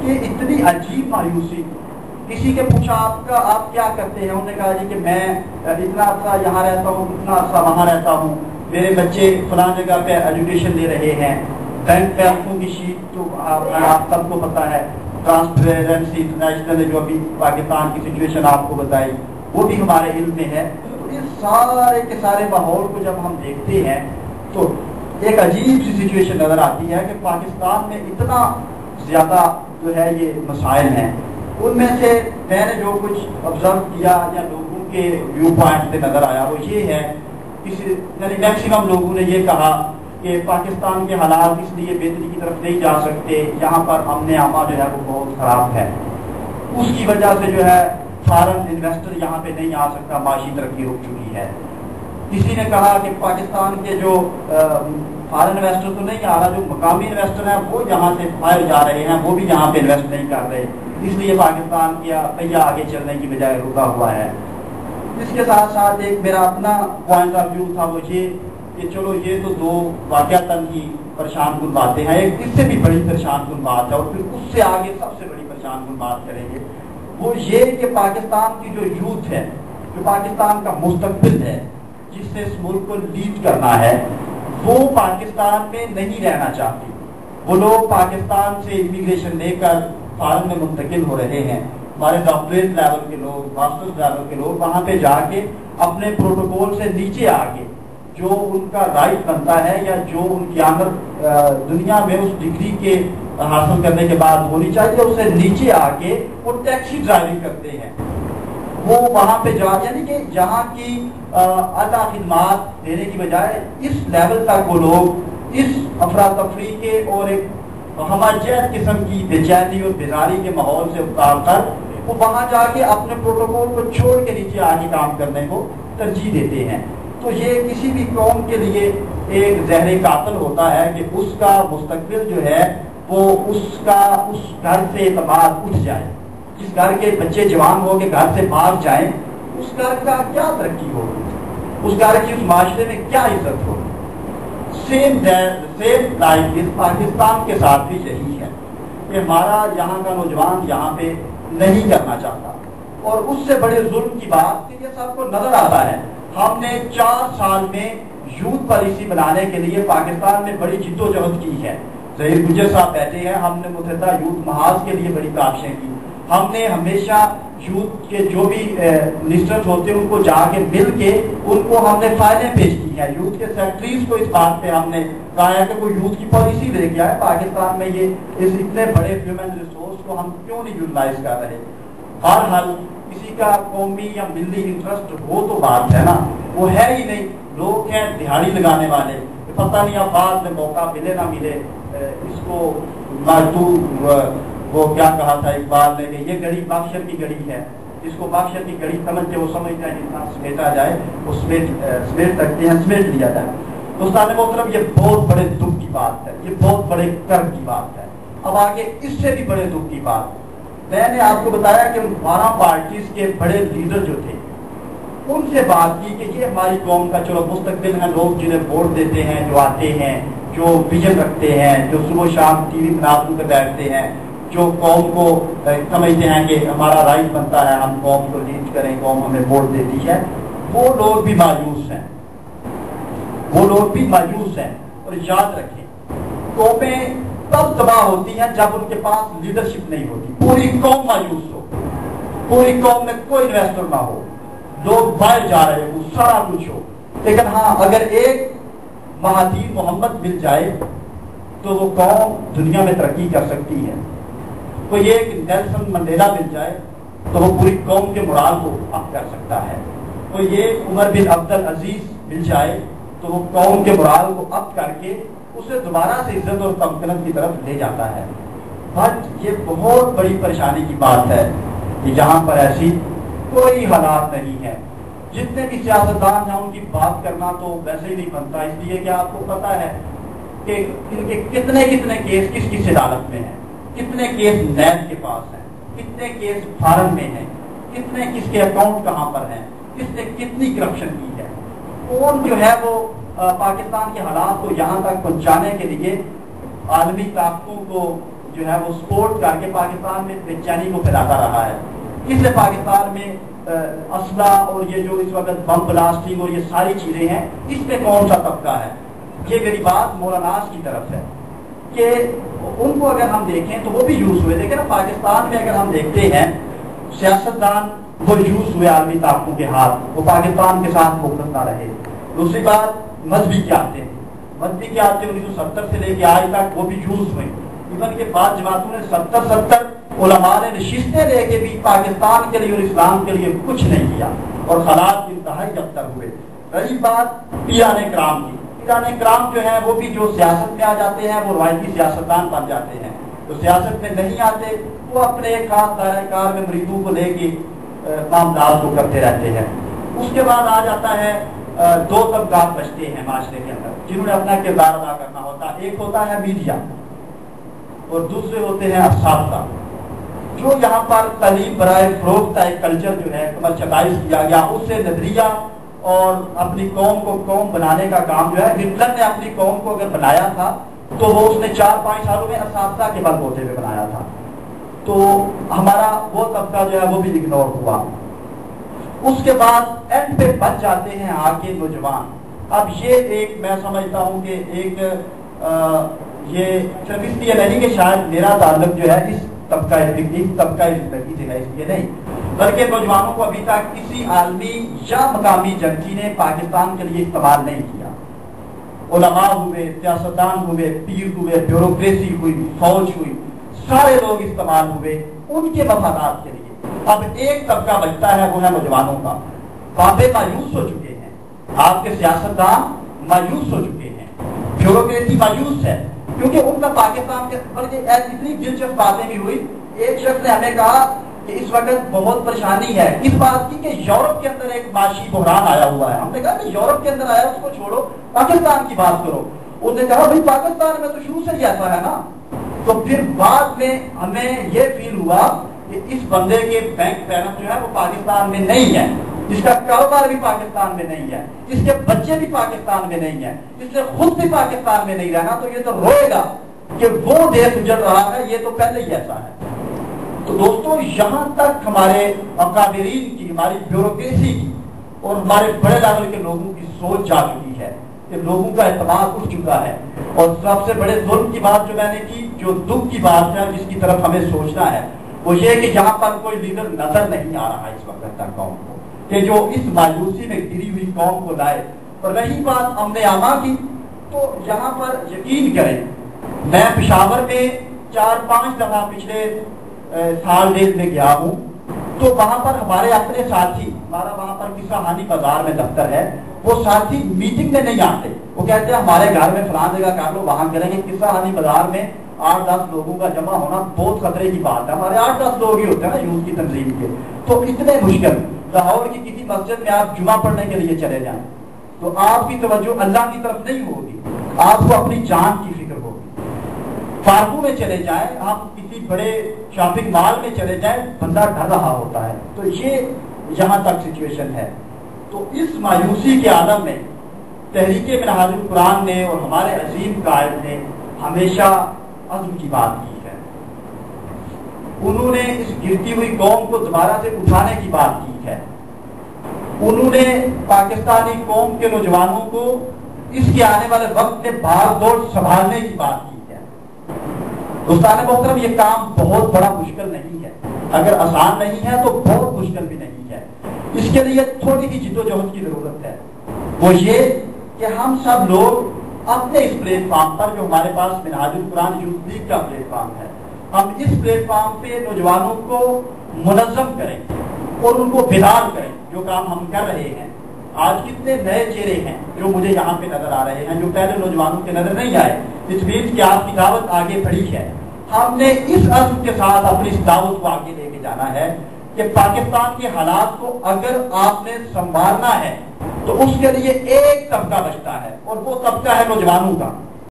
یہ اتنی عجیب مایوسی. کسی کے پوچھا آپ کیا کرتے ہیں؟ انہوں نے کہا جی کہ میں اتنا عرصہ یہاں رہتا ہوں، اتنا عرصہ وہاں رہتا ہوں، میرے بچے فلاں جگہ پہ ایجوکیشن لے رہے ہیں، بینک بیلنسوں کی شیٹ تو آپ سب کو پتہ ہے، ٹرانسپیرنسی انٹرنیشنل نے جو ابھی پاکستان کی سچویشن آپ کو بتائی وہ بھی ہمارے علم میں ہے. تو اس سارے کے سارے ماحول کو جب ہم دیکھتے ہیں تو ایک عجیب سی سچویشن نظر آتی ہے کہ پاکستان میں اتنا زیادہ جو ہے یہ مسائل ہیں. ان میں سے میں نے جو کچھ آبزرو کیا یا لوگوں کے ویو پوائنٹ سے نظر آیا وہ یہ ہے، یعنی میکسیمم لوگوں نے یہ کہا کہ پاکستان کے حالات اس لیے بہتری کی طرف نہیں جا سکتے، یہاں پر امن عامہ جو ہے وہ بہت خراب ہے، اس کی وجہ سے جو ہے فارن انویسٹر یہاں پہ نہیں آ سکتا، معاشی ترقی رک چکی ہے. کسی نے کہا کہ پاکستان کے جو فارن انویسٹر تو نہیں آ رہا، جو مقامی انویسٹر ہیں وہ یہاں سے باہر جا رہے ہیں، وہ بھی یہاں پہ انویسٹ نہیں کر رہے، اس لیے پاکستان کا پہیہ آگے چلنے کی بجائے رکا ہوا ہے. اس کے ساتھ ساتھ ایک میرا اپنا پوائنٹ آف ویو تھا وہ یہ کہ چلو یہ تو دو واقعتاً ہی پریشان کن باتیں ہیں، ایک اس سے بھی بڑی پریشان کن بات ہے اور پھر اس سے آگے سب سے بڑی پریشان کن بات کریں گے، وہ یہ کہ پاکستان کی جو یوتھ ہے، جو پاکستان کا مستقبل ہے، جس سے اس ملک کو لیڈ کرنا ہے، وہ پاکستان میں نہیں رہنا چاہتی. وہ لوگ پاکستان سے امیگریشن لے کر فارن میں منتقل ہو رہے ہیں. ہمارے ڈاکٹریٹ لیول کے لوگ، ماسٹرز لیول کے لوگ وہاں پہ جا کے اپنے پروٹوکول سے نیچے آ کے جو ان کا رائٹ بنتا ہے یا جو ان کی آمد دنیا میں اس ڈگری کے حاصل کرنے کے بعد ہونی چاہیے، اس سے نیچے آ کے وہ ٹیکسی ڈرائیونگ کرتے ہیں. وہ وہاں پہ یعنی کہ جہاں کی اعلیٰ خدمات دینے کی بجائے اس لیول تک وہ لوگ اس افراتفری کے اور ایک ہماجہت قسم کی بے چینی اور بیزاری کے ماحول سے اتار کر وہ وہاں جا کے اپنے پروٹوکول کو چھوڑ کے نیچے آ کے کام کرنے کو ترجیح دیتے ہیں. تو یہ کسی بھی قوم کے لیے ایک زہر قاتل ہوتا ہے کہ اس کا مستقبل جو ہے وہ اس گھر سے اعتماد اٹھ جائے. جس گھر کے بچے جوان ہو کے گھر سے بھاگ جائیں، اس گھر کا کیا ترقی ہوگی، اس گھر کی اس معاشرے میں کیا عزت ہوگی. سیم لائف اس پاکستان کے ساتھ بھی یہی ہے کہ ہمارا یہاں کا نوجوان یہاں پہ نہیں کرنا چاہتا. اور اس سے بڑے ظلم کی بات کہ یہ سب کو نظر آتا ہے. ہم نے 4 سال میں یوتھ پالیسی بنانے کے لیے پاکستان میں بڑی جدوجہد کی ہے. ظہیر گجر صاحب بیٹھے ہیں، ہم نے متحدہ یوتھ محاذ کے لیے بڑی کاوشیں کی. ہم نے ہمیشہ یوتھ کے جو بھی منسٹرز ہوتے ہیں ان کو جا کے مل کے ان کو ہم نے فائلیں پیش کی ہیں. یوتھ کے سیکرٹریز کو اس بات پہ ہم نے کہا ہے کہ کوئی یوتھ کی پالیسی لے کے آئے. پاکستان میں یہ اس اتنے بڑے ہیومن ریسورس کو ہم کیوں نہیں یوٹیلائز کر رہے. بہرحال کسی کا قومی یا ملی انٹرسٹ ہو تو بات ہے نا، وہ ہے ہی نہیں. لوگ ہیں دہاڑی لگانے والے، پتہ نہیں اب بعد میں موقع ملے نہ ملے. اس کو وہ کیا کہا تھا اقبال نے کہ یہ گڑی باکشر کی گڑی ہے، اس کو باکشر کی گڑی سمجھ کے وہ سمجھتے ہیں جتنا سمیٹا جائے وہ سمیٹ سکتے ہیں، سمیٹ لیا جائے. دوستان محترم یہ بہت بڑے دکھ کی بات ہے، یہ بہت بڑے کرب کی بات ہے. اب آگے اس سے بھی بڑے دکھ کی بات، میں نے آپ کو بتایا کہ 12 پارٹیز کے بڑے لیڈر جو تھے ان سے بات کی کہ یہ ہماری قوم کا چلو مستقبل ہے. لوگ جنہیں ووٹ دیتے ہیں، جو آتے ہیں، جو ویژن رکھتے ہیں، جو صبح و شام ٹی وی مناظروں پہ بیٹھتے ہیں، جو قوم کو سمجھتے ہیں کہ ہمارا رائٹ بنتا ہے ہم قوم کو لیڈ کریں، قوم ہمیں ووٹ دیتی ہے، وہ لوگ بھی مایوس ہیں. وہ لوگ بھی مایوس ہیں. اور یاد رکھیں قومیں تب تباہ ہوتی ہیں جب ان کے پاس لیڈرشپ نہیں ہوتی. پوری قوم مایوس ہو، پوری قوم میں کوئی انویسٹر نہ ہو، لوگ باہر جا رہے ہو، سارا کچھ ہو، لیکن ہاں اگر ایک مہاتیر محمد مل جائے تو وہ قوم دنیا میں ترقی کر سکتی ہے. کوئی ایک نیلسن منڈیلا مل جائے تو وہ پوری قوم کے مرال کو اپ کر سکتا ہے. کوئی ایک عمر بن عبد العزیز مل جائے تو وہ قوم کے مرال کو اپ کر کے اسے دوبارہ سے عزت اور تمکنت کی طرف لے جاتا ہے. بٹ یہ بہت بڑی پریشانی کی بات ہے کہ یہاں پر ایسی کوئی حالات نہیں ہے. جتنے بھی سیاستدان ہیں ان کی بات کرنا تو ویسے ہی نہیں بنتا، اس لیے کہ آپ کو پتا ہے کہ ان کے کتنے کیس کس کس عدالت میں ہیں، کتنے کیس نیب کے پاس ہیں، کتنے کیس فارن میں ہیں، کتنے کس کے اکاؤنٹ کہاں پر ہیں، کس نے کتنی کرپشن کی ہے. کون جو ہے وہ پاکستان کے حالات کو یہاں تک پہنچانے کے لیے عالمی طاقتوں کو جو ہے وہ سپورٹ کر کے پاکستان میں بے چینی کو پھیلاتا رہا ہے. اس لیے پاکستان میں اسلحہ اور یہ جو اس وقت بم بلاسٹنگ اور یہ ساری چیزیں ہیں، اس میں کون سا طبقہ ہے؟ یہ میری بات مولاناز کی طرف ہے کہ ان کو اگر ہم دیکھیں تو وہ بھی یوز ہوئے. دیکھیں نا پاکستان میں اگر ہم دیکھتے ہیں سیاستدان وہ یوز ہوئے عالمی طاقتوں کے ہاتھ، وہ پاکستان کے ساتھ محبت نہ رہے. دوسری بات مذہبی قیادتیں، مذہبی قیادتیں 1970 سے لے کے آج تک وہ بھی یوز ہوئی. ایون کے بعد جماعتوں نے 70 علماء نے نشستیں لے کے بھی پاکستان کے لیے اور اسلام کے لیے کچھ نہیں کیا اور حالات انتہائی ابتر ہوئے. رہی بات پیران کرام کی، پیران کرام جو ہیں وہ بھی جو سیاست میں آ جاتے ہیں وہ روایتی سیاستدان بن جاتے ہیں. جو سیاست میں نہیں آتے وہ اپنے ایک خاص دائرہ کار میں مریدوں کو لے کے معاملات کو کرتے رہتے ہیں. اس کے بعد آ جاتا ہے دو طبقات بچتے ہیں معاشرے کے اندر جنہوں نے اپنا کردار ادا کرنا ہوتا ہے. ایک ہوتا ہے میڈیا اور دوسرے ہوتے ہیں اساتذہ، جو یہاں پر تعلیم برائے فروغ کا ایک کلچر جو ہے کمرشلائز کیا گیا. اس سے نظریہ اور اپنی قوم کو قوم بنانے کا کام جو ہے، ہٹلر نے اپنی قوم کو اگر بنایا تھا تو وہ اس نے 4-5 سالوں میں اساتذہ کے بل بوتے پہ بنایا تھا. تو ہمارا وہ طبقہ جو ہے وہ بھی اگنور ہوا. اس کے بعد اینڈ پہ بچ جاتے ہیں آگے نوجوان. اب یہ ایک میں سمجھتا ہوں کہ ایک یہ صرف اس لیے نہیں کہ شاید میرا تعلق جو ہے اس طبقہ زندگی سے ہے، اس لیے نہیں، بلکہ نوجوانوں کو ابھی تک کسی عالمی یا مقامی جنگی نے پاکستان کے لیے استعمال نہیں کیا. علماء ہوئے، سیاستدان ہوئے، پیر ہوئے، بیوروکریسی ہوئی، فوج ہوئی، سارے لوگ استعمال ہوئے ان کے مفادات کے لیے. اب ایک طبقہ بچتا ہے وہ ہے نوجوانوں کا. بابے مایوس ہو چکے ہیں، آپ کے سیاستدان مایوس ہو چکے ہیں، بیوروکریسی مایوس ہے، کیونکہ ان کا پاکستان کے بلکہ اتنی دلچسپ باتیں بھی ہوئی. ایک شخص نے ہمیں کہا کہ اس وقت بہت پریشانی ہے اس بات کی کہ یورپ کے اندر ایک معاشی بحران آیا ہوا ہے. ہم نے کہا کہ یورپ کے اندر آیا اس کو چھوڑو، پاکستان کی بات کرو. اس نے کہا بھائی پاکستان میں تو شروع سے ہی ایسا ہے نا. تو پھر بعد میں ہمیں یہ فیل ہوا کہ اس بندے کے بینک بیلنس جو ہے وہ پاکستان میں نہیں ہے، اس کا کاروبار بھی پاکستان میں نہیں ہے، اس کے بچے بھی پاکستان میں نہیں ہیں، اس سے خود بھی پاکستان میں نہیں رہنا. تو یہ تو روئے گا کہ وہ دیش اجڑ رہا ہے، یہ تو پہلے ہی ایسا ہے. تو دوستو یہاں تک ہمارے اکابرین کی، ہماری بیوروکریسی کی اور ہمارے بڑے لیول کے لوگوں کی سوچ جا چکی ہے کہ لوگوں کا اعتماد اٹھ چکا ہے. اور سب سے بڑے ظلم کی بات جو میں نے کی، جو دکھ کی بات ہے جس کی طرف ہمیں سوچنا ہے، وہ یہ کہ یہاں پر کوئی لیڈر نظر نہیں آ رہا اس وقت تک قوم کو کہ جو اس مایوسی میں گری ہوئی قوم کو لائے. اور رہی بات امن عامہ کی، تو یہاں پر یقین کریں میں پشاور میں 4-5 دفعہ پچھلے سال ڈیڑھ میں گیا ہوں. تو وہاں پر ہمارے اپنے ساتھی، ہمارا وہاں پر قصہ ہانی بازار میں دفتر ہے، وہ ساتھی میٹنگ میں نہیں آتے. وہ کہتے ہیں ہمارے گھر میں فلاں جگہ کر لو، وہاں کریں گے. قصہ ہانی بازار میں 8-10 لوگوں کا جمع ہونا بہت خطرے کی بات ہے. ہمارے 8-10 لوگ ہی ہوتے ہیں نا یوز کی تنظیم کے. تو اتنے مشکل لاہور کی کسی مسجد میں آپ جمعہ پڑھنے کے لیے چلے جائیں تو آپ کی توجہ اللہ کی طرف نہیں ہوگی، آپ کو اپنی جان کی فکر ہوگی. پارکوں میں چلے جائیں، آپ کسی بڑے شاپنگ مال میں چلے جائیں، بندہ ڈر رہا ہوتا ہے. تو یہ یہاں تک سچویشن ہے. تو اس مایوسی کے عالم میں تحریک منہاج القرآن نے اور ہمارے عظیم قائد نے ہمیشہ عزم کی بات کی ہے. انہوں نے اس گرتی ہوئی قوم کو دوبارہ سے اٹھانے کی بات کی ہے. انہوں نے پاکستانی قوم کے نوجوانوں کو اس کے آنے والے وقت میں بھاگ دوڑ سنبھالنے کی بات کی ہے. دوستان محترم، یہ کام بہت بڑا مشکل نہیں ہے، اگر آسان نہیں ہے تو بہت مشکل بھی نہیں ہے. اس کے لیے تھوڑی سی جدوجہد کی ضرورت ہے. وہ یہ کہ ہم سب لوگ اپنے اس پلیٹ فارم پر جو ہمارے پاس منہاج القرآن یوتھ لیگ کا پلیٹ فارم ہے، ہم اس پلیٹ فارم پہ نوجوانوں کو منظم کریں اور ان کو بیدار کریں. جو کام ہم کر رہے ہیں، آج کتنے نئے چہرے ہیں جو مجھے یہاں پہ نظر آ رہے ہیں جو پہلے نوجوانوں کے نظر نہیں آئے. اس بیچ کی آپ کی دعوت آگے بڑھی ہے. ہم نے اس عزم کے ساتھ اپنی اس دعوت کو آگے لے کے جانا ہے کہ پاکستان کے حالات کو اگر آپ نے سنبھالنا ہے تو اس کے لیے ایک طبقہ بچتا ہے اور وہ طبقہ ہے نوجوانوں کا.